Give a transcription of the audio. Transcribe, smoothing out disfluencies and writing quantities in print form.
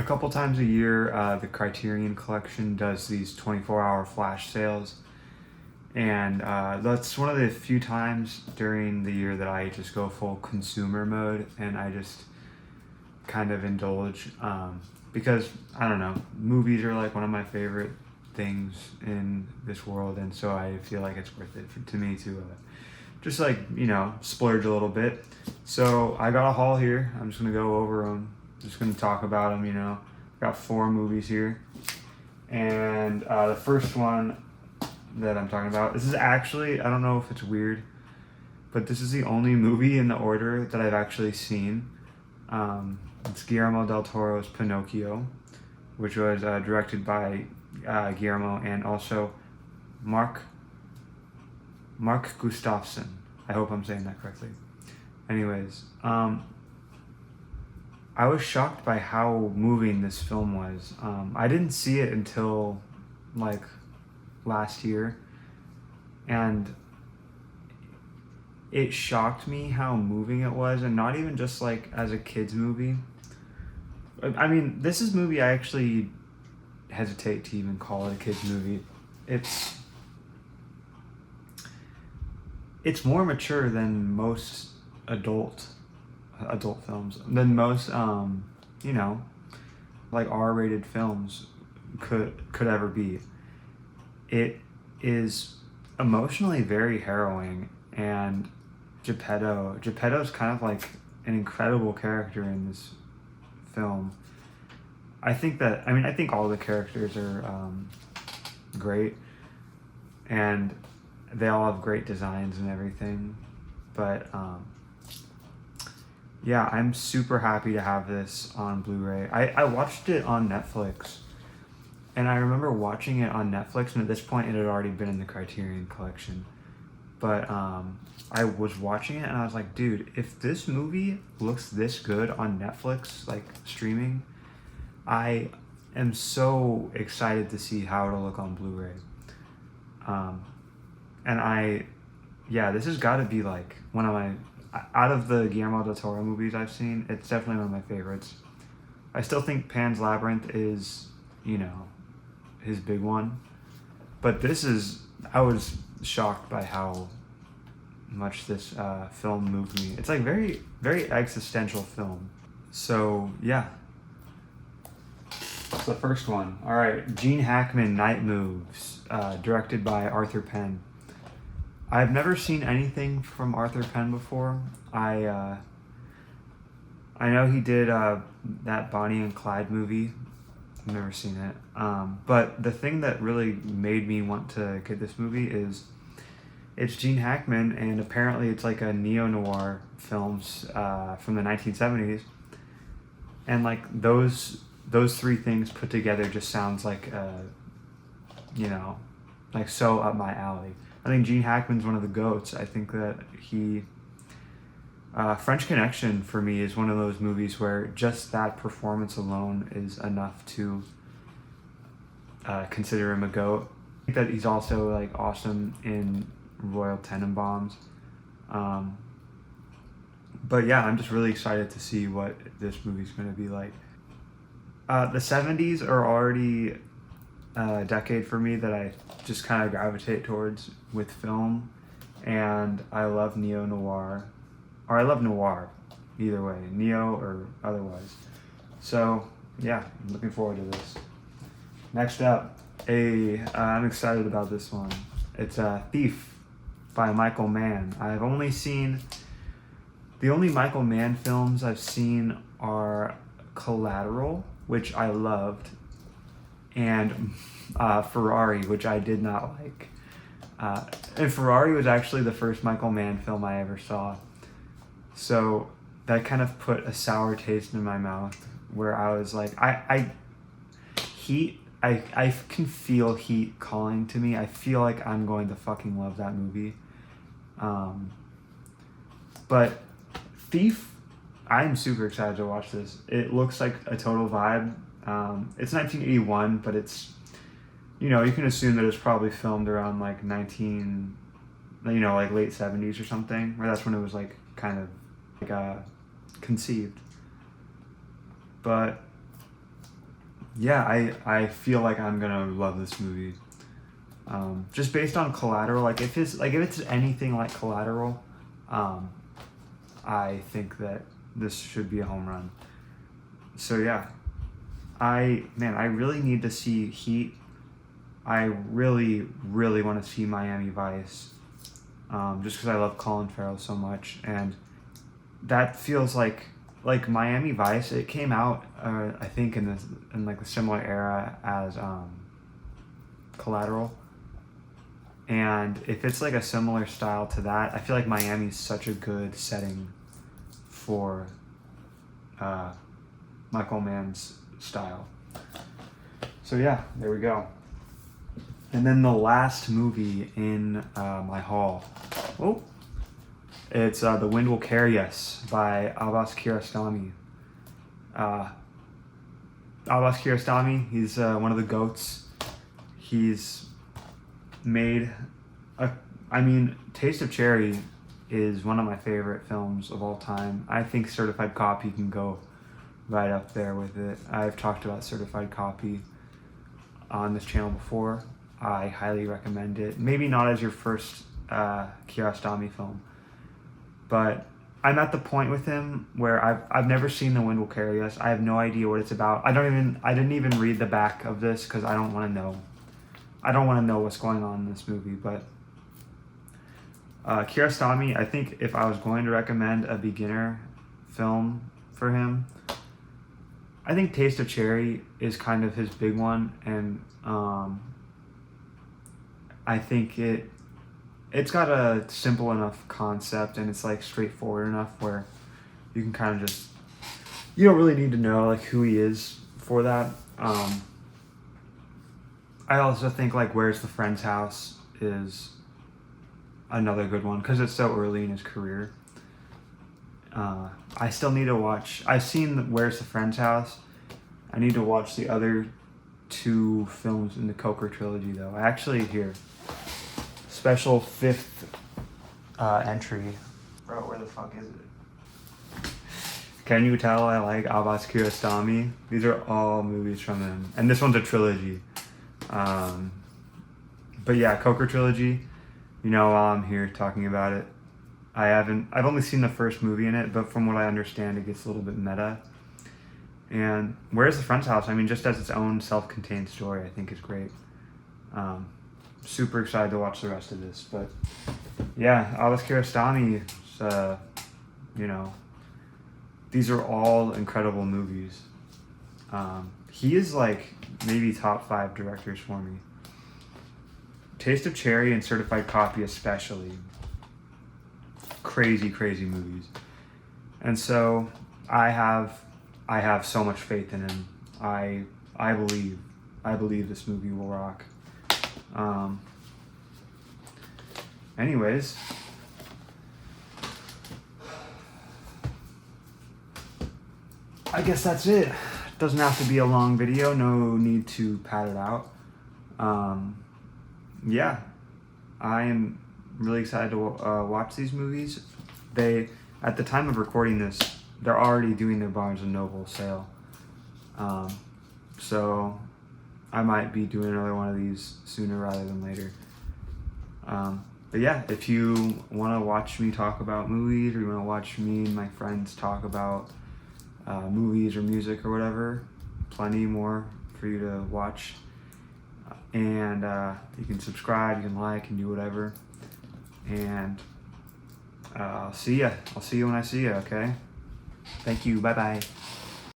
A couple times a year, the Criterion Collection does these 24-hour flash sales, and that's one of the few times during the year that I just go full consumer mode and I just kind of indulge, because I don't know, movies are like one of my favorite things in this world, and so I feel like it's worth it to me to just like, splurge a little bit. So I got a haul here. I'm just gonna go over them. Just gonna talk about them. Got 4 movies here, and the first one that I'm talking about, this is actually, I don't know if it's weird, but this is the only movie in the order that I've actually seen. It's Guillermo del Toro's Pinocchio, which was directed by Guillermo and also Mark Gustafsson. I hope I'm saying that correctly. Anyways, I was shocked by how moving this film was. I didn't see it until like last year, and it shocked me how moving it was, and not even just like as a kid's movie. I mean, this is a movie I actually hesitate to even call it a kid's movie. It's more mature than most adult films, than most like R-rated films could ever be. It is emotionally very harrowing, and Geppetto's kind of like an incredible character in this film. I think all the characters are great, and they all have great designs and everything, but yeah, I'm super happy to have this on Blu-ray. I watched it on Netflix, and I remember watching it on Netflix, and at this point it had already been in the Criterion Collection. But I was watching it, and I was like, dude, if this movie looks this good on Netflix, like streaming, I am so excited to see how it'll look on Blu-ray. This has got to be like one of my, out of the Guillermo del Toro movies I've seen, it's definitely one of my favorites. I still think Pan's Labyrinth is, his big one. But I was shocked by how much this film moved me. It's like very, very existential film. So, yeah. That's the first one. All right, Gene Hackman, Night Moves, directed by Arthur Penn. I've never seen anything from Arthur Penn before. I know he did that Bonnie and Clyde movie. I've never seen it. But the thing that really made me want to get this movie is it's Gene Hackman, and apparently it's like a neo-noir films from the 1970s. And like those 3 things put together just sounds like, like so up my alley. I think Gene Hackman's one of the GOATs. I think that French Connection for me is one of those movies where just that performance alone is enough to consider him a GOAT. I think that he's also like awesome in Royal Tenenbaums. But yeah, I'm just really excited to see what this movie's going to be like. The 70s are already a decade for me that I just kind of gravitate towards with film, and I love neo-noir, or I love noir, either way, neo or otherwise. So yeah, I'm looking forward to this. Next up, I'm excited about this one. It's Thief by Michael Mann. The only Michael Mann films I've seen are Collateral, which I loved, and Ferrari, which I did not like. And Ferrari was actually the first Michael Mann film I ever saw. So that kind of put a sour taste in my mouth, where I was like, I can feel Heat calling to me. I feel like I'm going to fucking love that movie. But Thief, I'm super excited to watch this. It looks like a total vibe. It's 1981, but it's, you can assume that it's probably filmed around like like late 70s or something, where that's when it was like kind of like conceived. But yeah, I feel like I'm gonna love this movie. Just based on Collateral, like if it's anything like Collateral, I think that this should be a home run. So yeah, I really need to see Heat. I really want to see Miami Vice, just because I love Colin Farrell so much, and that feels like Miami Vice. It came out, I think, in like a similar era as Collateral, and if it's like a similar style to that, I feel like Miami's such a good setting for Michael Mann's style. So yeah, there we go. And then the last movie in my haul, it's The Wind Will Carry Us by Abbas Kiarostami. Abbas Kiarostami, he's one of the GOATs. He's made Taste of Cherry is one of my favorite films of all time. I think Certified Copy can go right up there with it. I've talked about Certified Copy on this channel before. I highly recommend it. Maybe not as your first Kiarostami film, but I'm at the point with him where I've never seen The Wind Will Carry Us. I have no idea what it's about. I didn't even read the back of this because I don't want to know. I don't want to know what's going on in this movie. But Kiarostami, I think if I was going to recommend a beginner film for him, I think Taste of Cherry is kind of his big one, and I think it's got a simple enough concept, and it's like straightforward enough where you can kind of just, you don't really need to know like who he is for that. I also think like Where's the Friend's House is another good one because it's so early in his career. I still need to watch. I've seen Where's the Friend's House. I need to watch the other two films in the Coker trilogy though. I actually here. Special fifth entry. Bro, where the fuck is it? Can you tell I like Abbas Kiarostami? These are all movies from him. And this one's a trilogy. But yeah, Coker trilogy. You know, while I'm here talking about it, I've only seen the first movie in it, but from what I understand, it gets a little bit meta. And Where's the Friend's House? I mean, just as its own self-contained story, I think is great. Super excited to watch the rest of this, but yeah, Abbas Kiarostami, you know, these are all incredible movies. He is like maybe top 5 directors for me. Taste of Cherry and Certified Copy especially. Crazy movies. And so I have so much faith in him. I believe this movie will rock. Anyways, I guess that's it. Doesn't have to be a long video. No need to pad it out. Yeah, I am really excited to watch these movies. At the time of recording this, they're already doing their Barnes & Noble sale. So I might be doing another one of these sooner rather than later. But yeah, if you want to watch me talk about movies, or you want to watch me and my friends talk about movies or music or whatever, plenty more for you to watch. And you can subscribe, you can like, and do whatever. And I'll see you when I see you, okay? Thank you. Bye-bye.